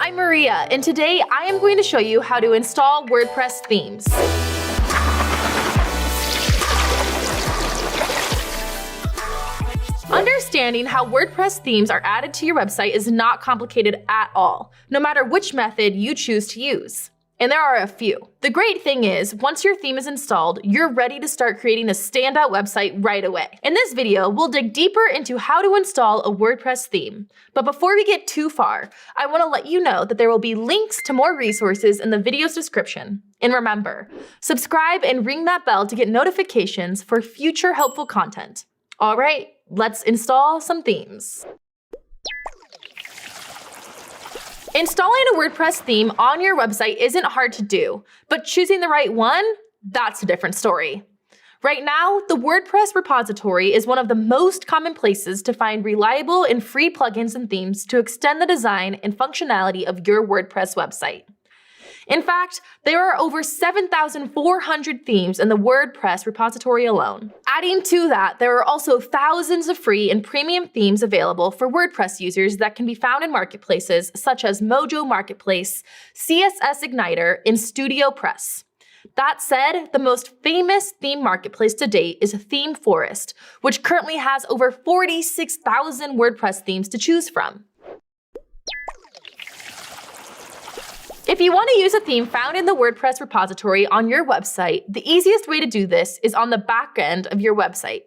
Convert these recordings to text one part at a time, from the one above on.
I'm Maria, and today I am going to show you how to install WordPress themes. Understanding how WordPress themes are added to your website is not complicated at all, no matter which method you choose to use. And there are a few. The great thing is, once your theme is installed, you're ready to start creating a standout website right away. In this video, we'll dig deeper into how to install a WordPress theme. But before we get too far, I want to let you know that there will be links to more resources in the video's description. And remember, subscribe and ring that bell to get notifications for future helpful content. All right, let's install some themes. Installing a WordPress theme on your website isn't hard to do, but choosing the right one, that's a different story. Right now, the WordPress repository is one of the most common places to find reliable and free plugins and themes to extend the design and functionality of your WordPress website. In fact, there are over 7,400 themes in the WordPress repository alone. Adding to that, there are also thousands of free and premium themes available for WordPress users that can be found in marketplaces such as Mojo Marketplace, CSS Igniter, and Studio Press. That said, the most famous theme marketplace to date is Theme Forest, which currently has over 46,000 WordPress themes to choose from. If you want to use a theme found in the WordPress repository on your website, the easiest way to do this is on the back end of your website.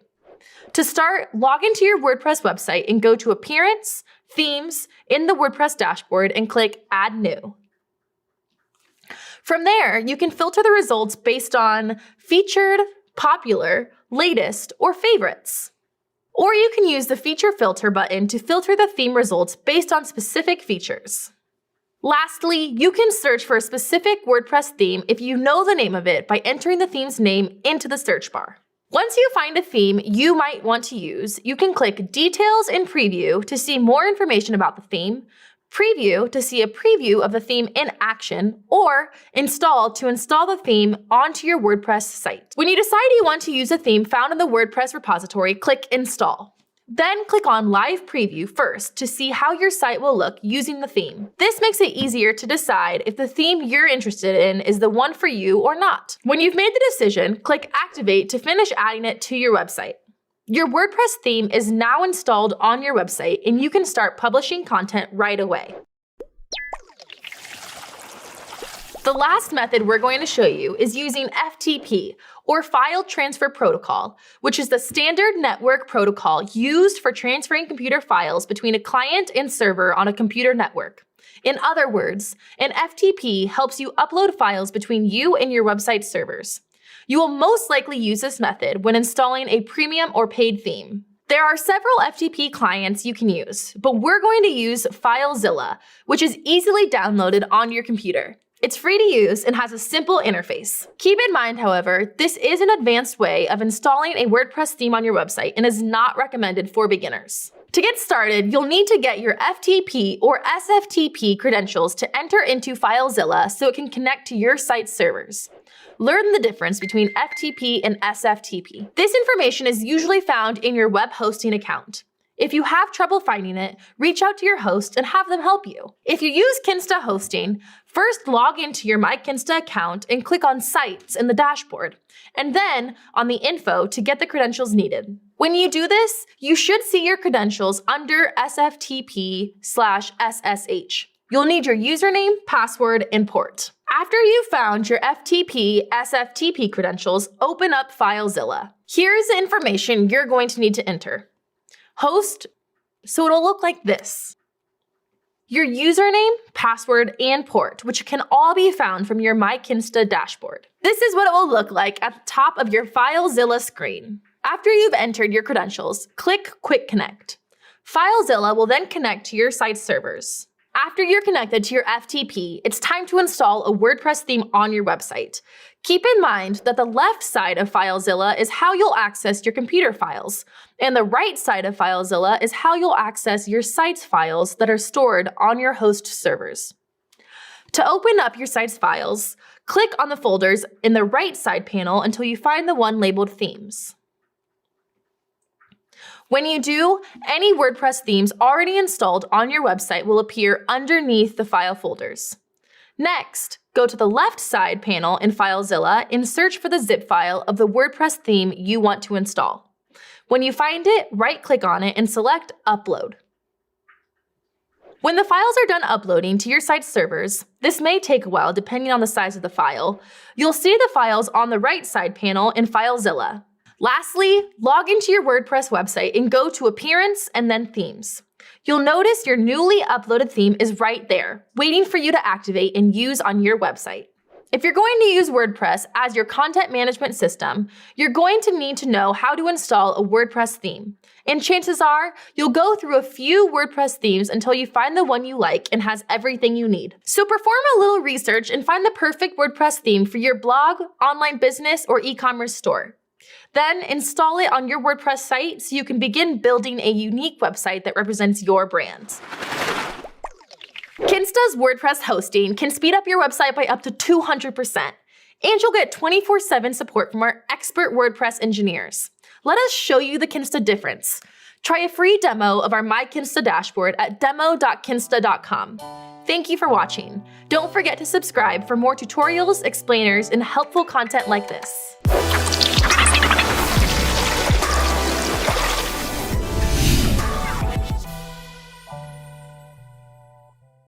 To start, log into your WordPress website and go to Appearance, Themes, in the WordPress dashboard and click Add New. From there, you can filter the results based on Featured, Popular, Latest, or Favorites. Or you can use the Feature Filter button to filter the theme results based on specific features. Lastly, you can search for a specific WordPress theme if you know the name of it by entering the theme's name into the search bar. Once you find a theme you might want to use, you can click Details and Preview to see more information about the theme, Preview to see a preview of the theme in action, or Install to install the theme onto your WordPress site. When you decide you want to use a theme found in the WordPress repository, click Install. Then click on Live Preview first to see how your site will look using the theme. This makes it easier to decide if the theme you're interested in is the one for you or not. When you've made the decision, click Activate to finish adding it to your website. Your WordPress theme is now installed on your website and you can start publishing content right away. The last method we're going to show you is using FTP, or File Transfer Protocol, which is the standard network protocol used for transferring computer files between a client and server on a computer network. In other words, an FTP helps you upload files between you and your website servers. You will most likely use this method when installing a premium or paid theme. There are several FTP clients you can use, but we're going to use FileZilla, which is easily downloaded on your computer. It's free to use and has a simple interface. Keep in mind, however, this is an advanced way of installing a WordPress theme on your website and is not recommended for beginners. To get started, you'll need to get your FTP or SFTP credentials to enter into FileZilla so it can connect to your site's servers. Learn the difference between FTP and SFTP. This information is usually found in your web hosting account. If you have trouble finding it, reach out to your host and have them help you. If you use Kinsta hosting, first log into your My Kinsta account and click on Sites in the dashboard, and then on the info to get the credentials needed. When you do this, you should see your credentials under SFTP/SSH. You'll need your username, password, and port. After you've found your FTP, SFTP credentials, open up FileZilla. Here's the information you're going to need to enter. Host, so it'll look like this. Your username, password, and port, which can all be found from your My Kinsta dashboard. This is what it will look like at the top of your FileZilla screen. After you've entered your credentials, click Quick Connect. FileZilla will then connect to your site's servers. After you're connected to your FTP, it's time to install a WordPress theme on your website. Keep in mind that the left side of FileZilla is how you'll access your computer files, and the right side of FileZilla is how you'll access your site's files that are stored on your host servers. To open up your site's files, click on the folders in the right side panel until you find the one labeled Themes. When you do, any WordPress themes already installed on your website will appear underneath the file folders. Next, go to the left side panel in FileZilla and search for the zip file of the WordPress theme you want to install. When you find it, right-click on it and select Upload. When the files are done uploading to your site's servers, this may take a while depending on the size of the file, you'll see the files on the right side panel in FileZilla. Lastly, log into your WordPress website and go to Appearance and then Themes. You'll notice your newly uploaded theme is right there, waiting for you to activate and use on your website. If you're going to use WordPress as your content management system, you're going to need to know how to install a WordPress theme. And chances are, you'll go through a few WordPress themes until you find the one you like and has everything you need. So perform a little research and find the perfect WordPress theme for your blog, online business, or e-commerce store. Then install it on your WordPress site so you can begin building a unique website that represents your brand. Kinsta's WordPress hosting can speed up your website by up to 200%, and you'll get 24/7 support from our expert WordPress engineers. Let us show you the Kinsta difference. Try a free demo of our My Kinsta dashboard at demo.kinsta.com. Thank you for watching. Don't forget to subscribe for more tutorials, explainers, and helpful content like this.